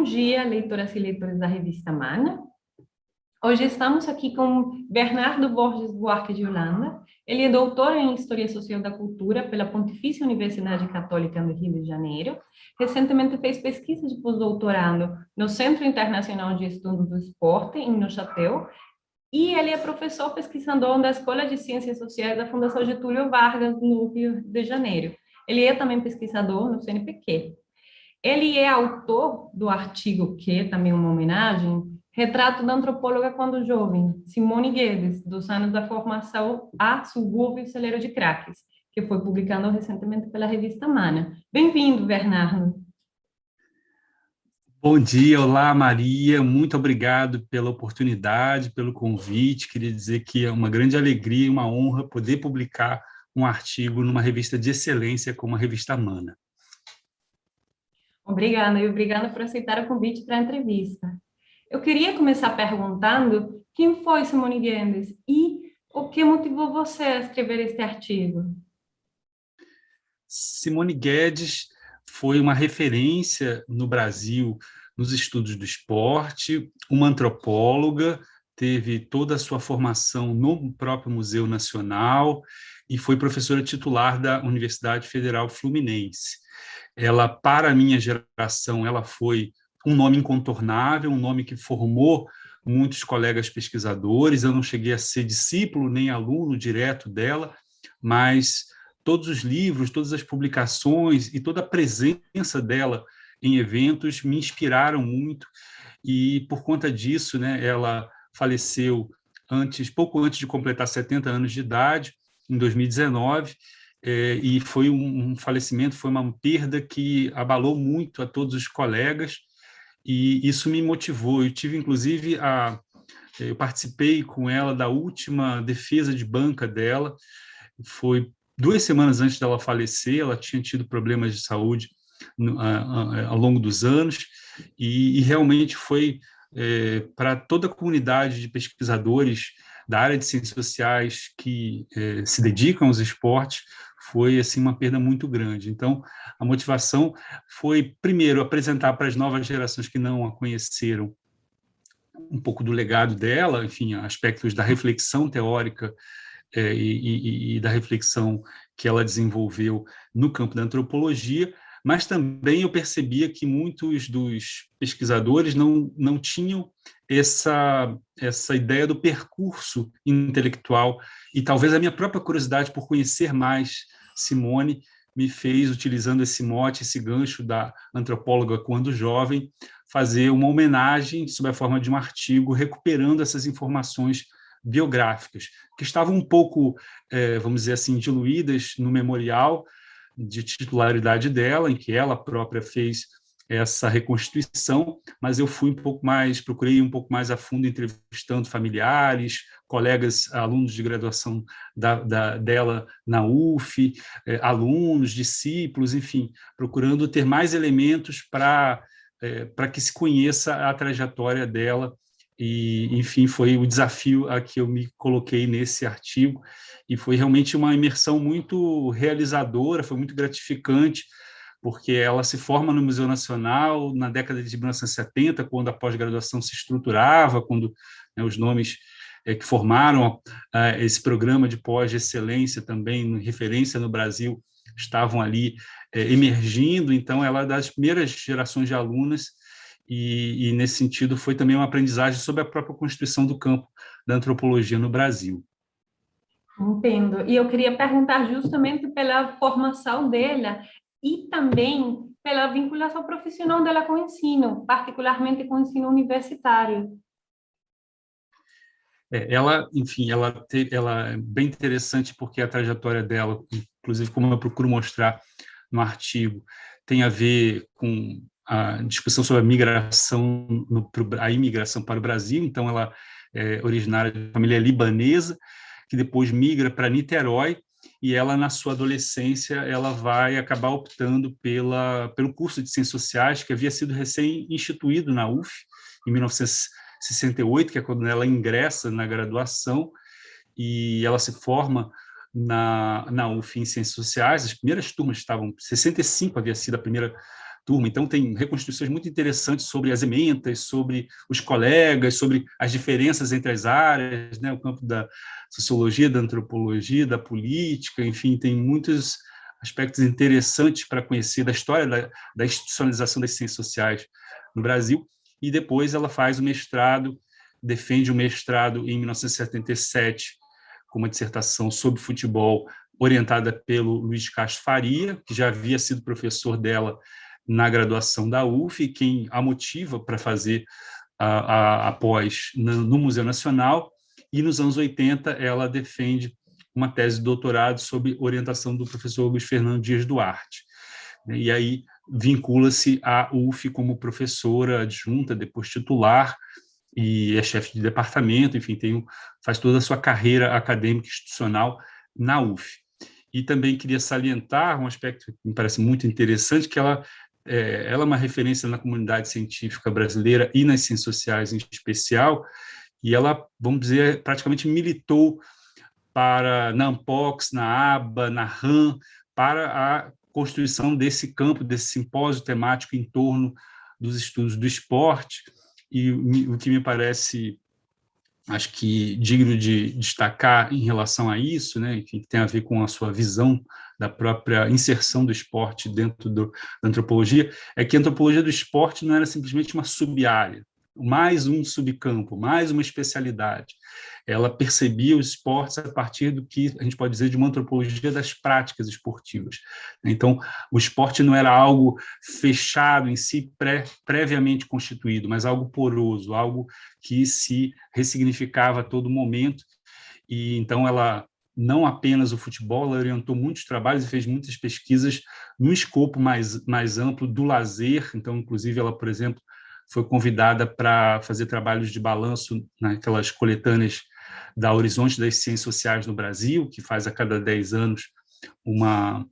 Bom dia, leitoras e leitores da revista Mana. Hoje estamos aqui com Bernardo Borges Buarque de Holanda. Ele é doutor em História Social da Cultura pela Pontifícia Universidade Católica do Rio de Janeiro. Recentemente fez pesquisa de pós-doutorado no Centro Internacional de Estudos do Esporte, em Neuchâtel, e ele é professor pesquisador da Escola de Ciências Sociais da Fundação Getúlio Vargas, no Rio de Janeiro. Ele é também pesquisador no CNPq. Ele é autor do artigo, que é também uma homenagem, Retrato da Antropóloga Quando Jovem, Simone Guedes, dos anos da formação a Subúrbio Celeiro de Craques, que foi publicado recentemente pela revista Mana. Bem-vindo, Bernardo. Bom dia, olá Maria, muito obrigado pela oportunidade, pelo convite. Queria dizer que é uma grande alegria e uma honra poder publicar um artigo numa revista de excelência como a revista Mana. Obrigada, e obrigada por aceitar o convite para a entrevista. Eu queria começar perguntando quem foi Simone Guedes e o que motivou você a escrever este artigo. Simone Guedes foi uma referência no Brasil nos estudos do esporte, uma antropóloga, teve toda a sua formação no próprio Museu Nacional e foi professora titular da Universidade Federal Fluminense. Ela, para a minha geração, ela foi um nome incontornável, um nome que formou muitos colegas pesquisadores. Eu não cheguei a ser discípulo nem aluno direto dela, mas todos os livros, todas as publicações e toda a presença dela em eventos me inspiraram muito, e por conta disso, né, ela faleceu pouco antes de completar 70 anos de idade, em 2019, e foi um falecimento, foi uma perda que abalou muito a todos os colegas, e isso me motivou. Eu tive, inclusive, eu participei com ela da última defesa de banca dela, foi 2 semanas antes dela falecer. Ela tinha tido problemas de saúde ao longo dos anos, e realmente foi, para toda a comunidade de pesquisadores da área de ciências sociais que se dedicam aos esportes, foi assim uma perda muito grande. Então, a motivação foi, primeiro, apresentar para as novas gerações que não a conheceram um pouco do legado dela, enfim, aspectos da reflexão teórica e da reflexão que ela desenvolveu no campo da antropologia, mas também eu percebia que muitos dos pesquisadores não tinham essa ideia do percurso intelectual, e talvez a minha própria curiosidade por conhecer mais Simone me fez, utilizando esse mote, esse gancho da antropóloga quando jovem, fazer uma homenagem sob a forma de um artigo, recuperando essas informações biográficas, que estavam um pouco, vamos dizer assim, diluídas no memorial de titularidade dela, em que ela própria fez essa reconstituição, mas eu procurei um pouco mais a fundo, entrevistando familiares, colegas, alunos de graduação dela na UF, alunos, discípulos, enfim, procurando ter mais elementos para que se conheça a trajetória dela. E, enfim, foi o desafio a que eu me coloquei nesse artigo, e foi realmente uma imersão muito realizadora, foi muito gratificante, porque ela se forma no Museu Nacional na década de 1970, quando a pós-graduação se estruturava, quando, né, os nomes que formaram esse programa de pós de excelência também, referência no Brasil, estavam ali emergindo. Então, ela é das primeiras gerações de alunas, e, nesse sentido, foi também uma aprendizagem sobre a própria constituição do campo da antropologia no Brasil. Entendo. E eu queria perguntar justamente pela formação dela e também pela vinculação profissional dela com o ensino, particularmente com o ensino universitário. Ela, enfim, ela é bem interessante, porque a trajetória dela, inclusive como eu procuro mostrar no artigo, tem a ver com a discussão sobre a migração, a imigração para o Brasil. Então, ela é originária de família libanesa, que depois migra para Niterói, e ela, na sua adolescência, ela vai acabar optando pelo curso de Ciências Sociais, que havia sido recém-instituído na UF, em 1968, que é quando ela ingressa na graduação, e ela se forma na UF em Ciências Sociais. As primeiras turmas estavam, 65 havia sido a primeira turma. Então, tem reconstruções muito interessantes sobre as ementas, sobre os colegas, sobre as diferenças entre as áreas, né? O campo da sociologia, da antropologia, da política, enfim, tem muitos aspectos interessantes para conhecer da história da institucionalização das ciências sociais no Brasil. E depois ela faz o mestrado, defende o mestrado em 1977, com uma dissertação sobre futebol orientada pelo Luiz Castro Faria, que já havia sido professor dela na graduação da UF, e quem a motiva para fazer a pós no Museu Nacional. E nos anos 80 ela defende uma tese de doutorado sob orientação do professor Luiz Fernando Dias Duarte. E aí vincula-se à UF como professora adjunta, depois titular, e é chefe de departamento, enfim, faz toda a sua carreira acadêmica e institucional na UF. E também queria salientar um aspecto que me parece muito interessante, que ela é uma referência na comunidade científica brasileira e nas ciências sociais em especial, e ela, vamos dizer, praticamente militou na Ampox, na ABA, na RAM, para a construção desse campo, desse simpósio temático em torno dos estudos do esporte. E o que me parece, acho que digno de destacar em relação a isso, né, enfim, que tem a ver com a sua visão da própria inserção do esporte dentro da antropologia, é que a antropologia do esporte não era simplesmente uma sub-área, mais um subcampo, mais uma especialidade. Ela percebia os esportes a partir do que a gente pode dizer de uma antropologia das práticas esportivas. Então, o esporte não era algo fechado em si, previamente constituído, mas algo poroso, algo que se ressignificava a todo momento. E então ela não apenas o futebol, ela orientou muitos trabalhos e fez muitas pesquisas no escopo mais amplo do lazer. Então, inclusive, ela, por exemplo, foi convidada para fazer trabalhos de balanço naquelas coletâneas da Horizonte das Ciências Sociais no Brasil, que faz a cada 10 anos uma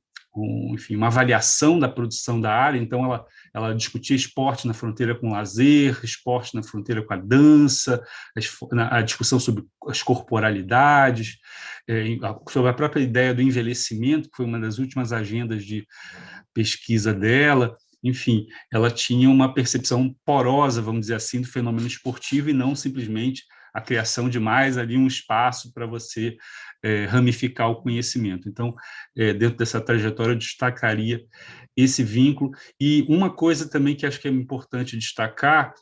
avaliação da produção da área. Então, ela discutia esporte na fronteira com o lazer, esporte na fronteira com a dança, a discussão sobre as corporalidades, sobre a própria ideia do envelhecimento, que foi uma das últimas agendas de pesquisa dela. Enfim, ela tinha uma percepção porosa, vamos dizer assim, do fenômeno esportivo e não simplesmente a criação de mais ali um espaço para você ramificar o conhecimento. Então, dentro dessa trajetória, eu destacaria esse vínculo. E uma coisa também que acho que é importante destacar,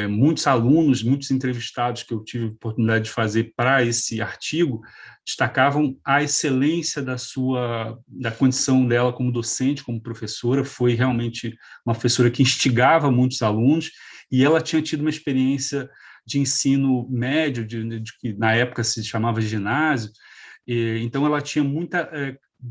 muitos alunos, muitos entrevistados que eu tive a oportunidade de fazer para esse artigo, destacavam a excelência da condição dela como docente, como professora. Foi realmente uma professora que instigava muitos alunos, e ela tinha tido uma experiência de ensino médio, que na época se chamava ginásio, então ela tinha muita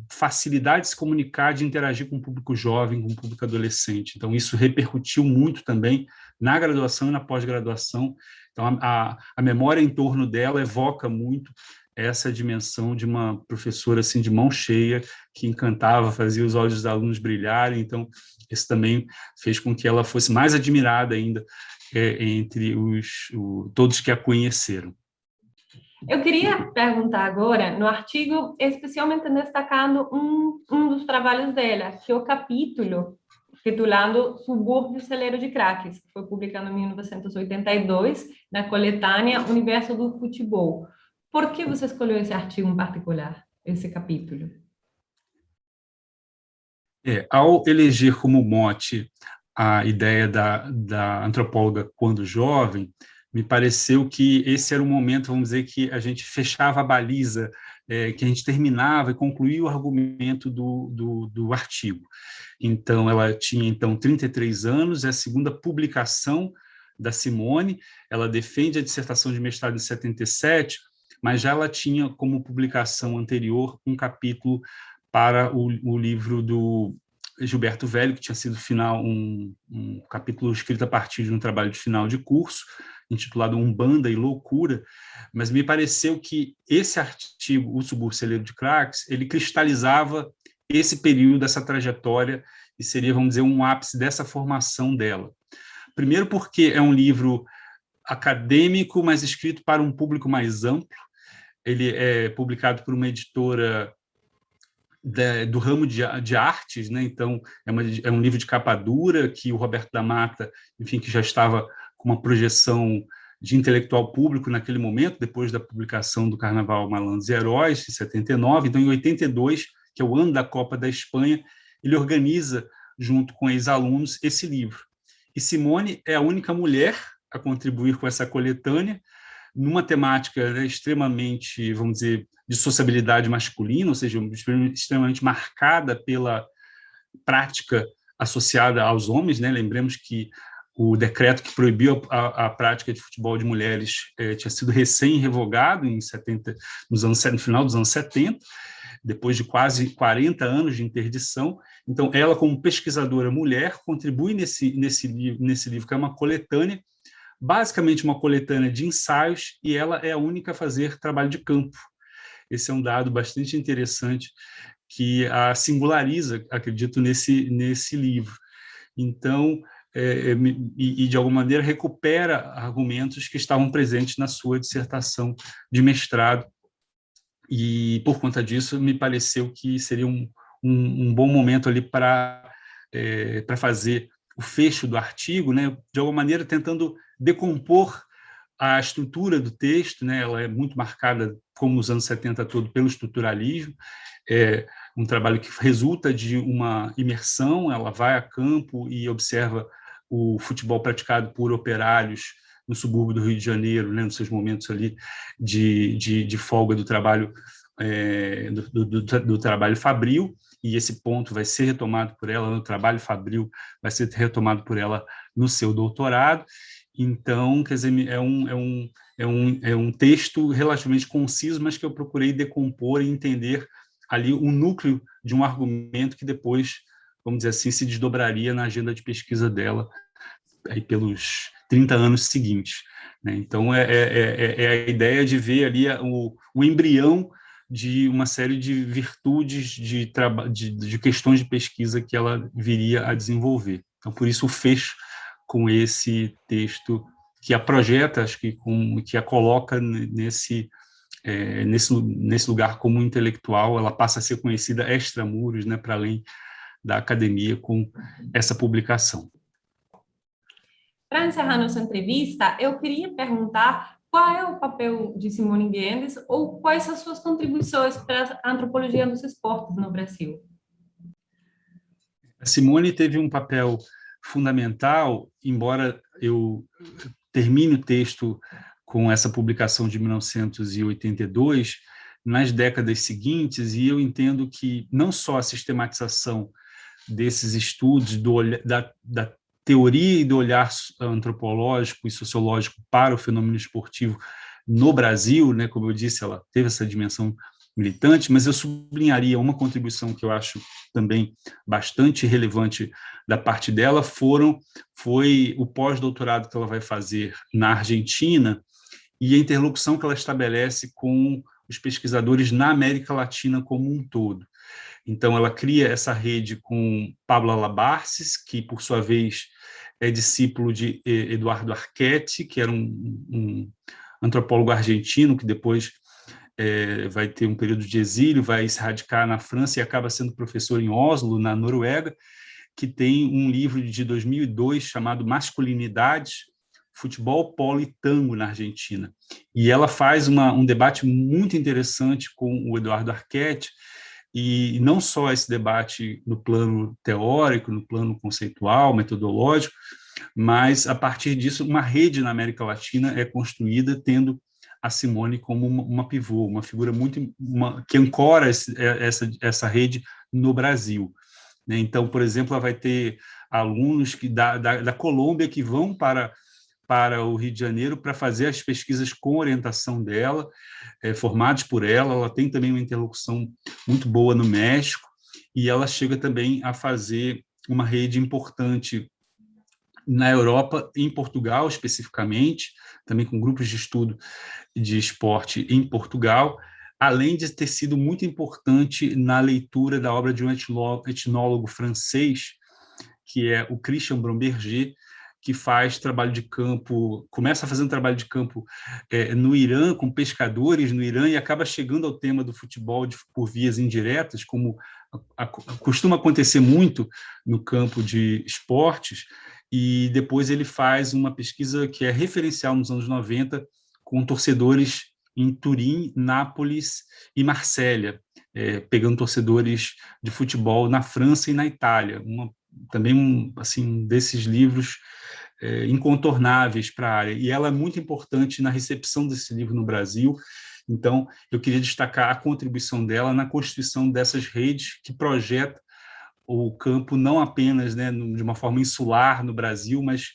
facilidade de se comunicar, de interagir com o público jovem, com o público adolescente. Então, isso repercutiu muito também na graduação e na pós-graduação. Então, a memória em torno dela evoca muito essa dimensão de uma professora assim, de mão cheia, que encantava, fazia os olhos dos alunos brilharem. Então, isso também fez com que ela fosse mais admirada ainda entre todos que a conheceram. Eu queria perguntar agora, no artigo, especialmente destacando um dos trabalhos dela, que é o capítulo titulado Subúrbio Celeiro de Craques, que foi publicado em 1982, na coletânea Universo do Futebol. Por que você escolheu esse artigo em particular, esse capítulo? Ao eleger como mote a ideia da antropóloga quando jovem, me pareceu que esse era o momento, vamos dizer, que a gente fechava a baliza, que a gente terminava e concluía o argumento do artigo. Então, ela tinha, então, 33 anos, é a segunda publicação da Simone, ela defende a dissertação de mestrado em 77, mas já ela tinha como publicação anterior um capítulo para o livro do Gilberto Velho, que tinha sido um capítulo escrito a partir de um trabalho de final de curso, intitulado Umbanda e Loucura, mas me pareceu que esse artigo, O Subúrbio Celeiro de Craques, ele cristalizava esse período, essa trajetória, e seria, vamos dizer, um ápice dessa formação dela. Primeiro porque é um livro acadêmico, mas escrito para um público mais amplo. Ele é publicado por uma editora do ramo de artes, né? Então, é um livro de capa dura que o Roberto da Mata, enfim, que já estava com uma projeção de intelectual público naquele momento, depois da publicação do Carnaval Malandros e Heróis, em 79. Então, em 82, que é o ano da Copa da Espanha, ele organiza, junto com ex-alunos, esse livro. E Simone é a única mulher a contribuir com essa coletânea, numa temática, né, extremamente, vamos dizer, de sociabilidade masculina, ou seja, extremamente marcada pela prática associada aos homens, né? Lembremos que o decreto que proibiu a prática de futebol de mulheres tinha sido recém-revogado no final dos anos 70, depois de quase 40 anos de interdição. Então, ela, como pesquisadora mulher, contribui nesse livro, que é uma coletânea, basicamente uma coletânea de ensaios, e ela é a única a fazer trabalho de campo. Esse é um dado bastante interessante que a singulariza, acredito, nesse livro. Então, de alguma maneira, recupera argumentos que estavam presentes na sua dissertação de mestrado. E, por conta disso, me pareceu que seria um bom momento ali para fazer o fecho do artigo, né? De alguma maneira, tentando decompor a estrutura do texto, né? Ela é muito marcada, como nos anos 70 todo, pelo estruturalismo, é um trabalho que resulta de uma imersão. Ela vai a campo e observa o futebol praticado por operários no subúrbio do Rio de Janeiro, né, nos seus momentos ali de folga do trabalho, do trabalho fabril, e esse ponto vai ser retomado por ela no trabalho fabril, vai ser retomado por ela no seu doutorado. Então, quer dizer, é um texto relativamente conciso, mas que eu procurei decompor e entender ali o núcleo de um argumento que depois, vamos dizer assim, se desdobraria na agenda de pesquisa dela aí pelos 30 anos seguintes, né? Então, é a ideia de ver ali o embrião de uma série de virtudes de questões de pesquisa que ela viria a desenvolver. Então, por isso, o fecho com esse texto que a projeta, acho que a coloca nesse lugar como intelectual. Ela passa a ser conhecida extramuros, né, para além da academia, com essa publicação. Para encerrar nossa entrevista, eu queria perguntar qual é o papel de Simone Guedes ou quais são as suas contribuições para a antropologia dos esportes no Brasil. A Simone teve um papel fundamental, embora eu termine o texto com essa publicação de 1982, nas décadas seguintes, e eu entendo que não só a sistematização desses estudos, da teoria e do olhar antropológico e sociológico para o fenômeno esportivo no Brasil, né, como eu disse, ela teve essa dimensão militante, mas eu sublinharia uma contribuição que eu acho também bastante relevante da parte dela, foi o pós-doutorado que ela vai fazer na Argentina e a interlocução que ela estabelece com os pesquisadores na América Latina como um todo. Então, ela cria essa rede com Pablo Alabarces, que, por sua vez, é discípulo de Eduardo Archetti, que era um antropólogo argentino, que depois vai ter um período de exílio, vai se radicar na França e acaba sendo professor em Oslo, na Noruega, que tem um livro de 2002 chamado Masculinidades, Futebol, Polo e Tango na Argentina. E ela faz um debate muito interessante com o Eduardo Archetti, e não só esse debate no plano teórico, no plano conceitual, metodológico, mas, a partir disso, uma rede na América Latina é construída, tendo a Simone como uma pivô, uma figura que ancora essa rede no Brasil. Então, por exemplo, ela vai ter alunos da Colômbia que vão para o Rio de Janeiro para fazer as pesquisas com orientação dela, formados por ela. Ela tem também uma interlocução muito boa no México, e ela chega também a fazer uma rede importante na Europa, em Portugal especificamente, também com grupos de estudo de esporte em Portugal, além de ter sido muito importante na leitura da obra de um etnólogo francês, que é o Christian Bromberger, que faz trabalho de campo, começa fazendo trabalho de campo no Irã, com pescadores no Irã, e acaba chegando ao tema do futebol por vias indiretas, como costuma acontecer muito no campo de esportes, e depois ele faz uma pesquisa que é referencial nos anos 90, com torcedores em Turim, Nápoles e Marsella, pegando torcedores de futebol na França e na Itália. Também assim, desses livros incontornáveis para a área. E ela é muito importante na recepção desse livro no Brasil. Então, eu queria destacar a contribuição dela na constituição dessas redes que projetam o campo não apenas, né, de uma forma insular no Brasil, mas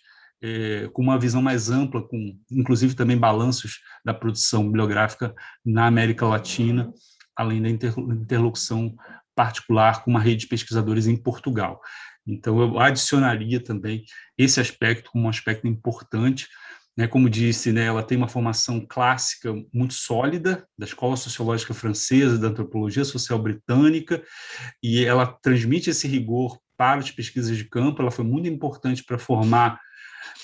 com uma visão mais ampla, com inclusive também balanços da produção bibliográfica na América Latina, além da interlocução particular com uma rede de pesquisadores em Portugal. Então, eu adicionaria também esse aspecto como um aspecto importante, né? Como disse, né, ela tem uma formação clássica muito sólida da Escola Sociológica Francesa, da Antropologia Social Britânica, e ela transmite esse rigor para as pesquisas de campo. Ela foi muito importante para formar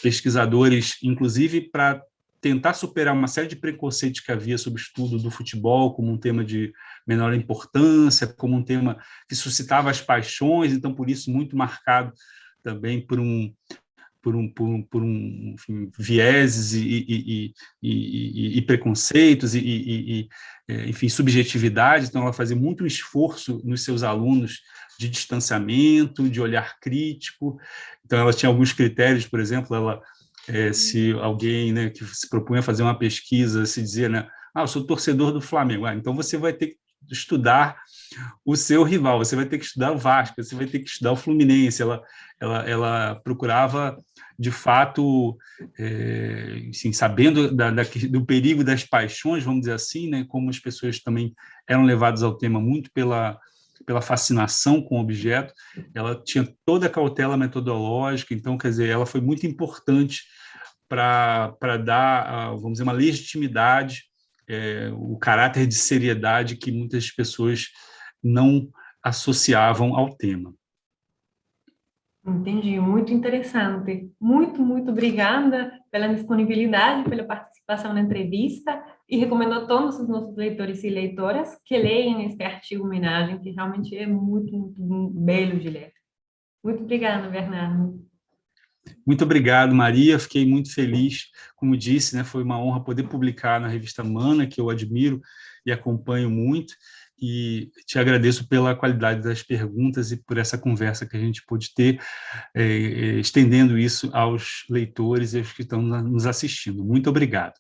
pesquisadores, inclusive para tentar superar uma série de preconceitos que havia sobre o estudo do futebol como um tema de menor importância, como um tema que suscitava as paixões, então, por isso, muito marcado também por enfim, vieses e preconceitos enfim, subjetividade. Então, ela fazia muito esforço nos seus alunos de distanciamento, de olhar crítico. Então, ela tinha alguns critérios, por exemplo, se alguém, né, que se propunha a fazer uma pesquisa, se dizia, né, eu sou torcedor do Flamengo, então você vai ter que estudar o seu rival, você vai ter que estudar o Vasco, você vai ter que estudar o Fluminense. Ela procurava, de fato, assim, sabendo do perigo das paixões, vamos dizer assim, né, como as pessoas também eram levadas ao tema muito pela fascinação com o objeto, ela tinha toda a cautela metodológica. Então, quer dizer, ela foi muito importante para dar, vamos dizer, uma legitimidade, o caráter de seriedade que muitas pessoas não associavam ao tema. Entendi, muito interessante. Muito, muito obrigada pela disponibilidade, pela participação na entrevista, e recomendo a todos os nossos leitores e leitoras que leiam este artigo homenagem, que realmente é muito, muito belo de ler. Muito obrigada, Bernardo. Muito obrigado, Maria. Fiquei muito feliz. Como disse, né, foi uma honra poder publicar na revista Mana, que eu admiro e acompanho muito. E te agradeço pela qualidade das perguntas e por essa conversa que a gente pôde ter, estendendo isso aos leitores e aos que estão nos assistindo. Muito obrigado.